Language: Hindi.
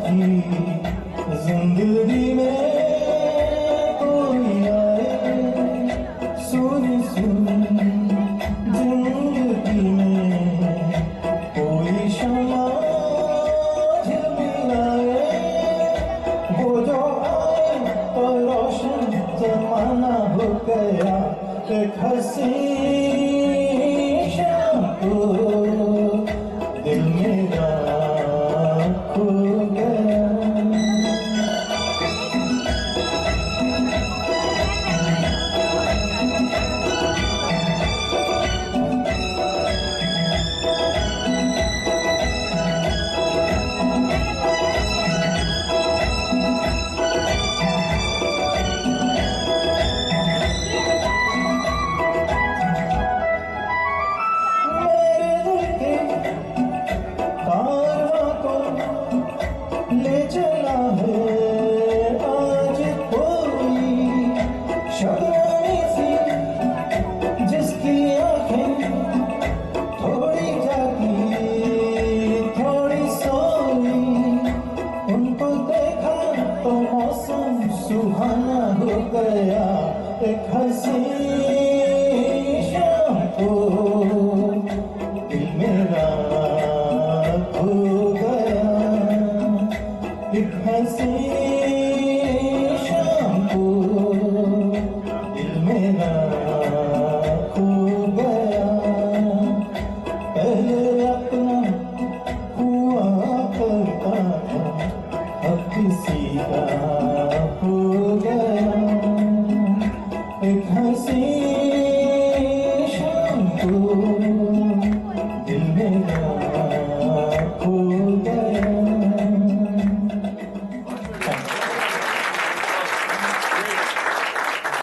की जिंदगी में कोई आए, सुनी सुनी जिंदगी में कोई शमा झिलमिलाए, वो जो आए तो रोशन जमाना हो गया, एक हंसी शाम को दिल मेरा खो गया। ले चला है आज कोई शर्माई सी, जिसकी आंखें थोड़ी जागी थोड़ी सोई, उनको देखा तो मौसम सुहाना हो गया, एक हंसी शाम को दिल मेरा खो गया, एक हंसी शाम को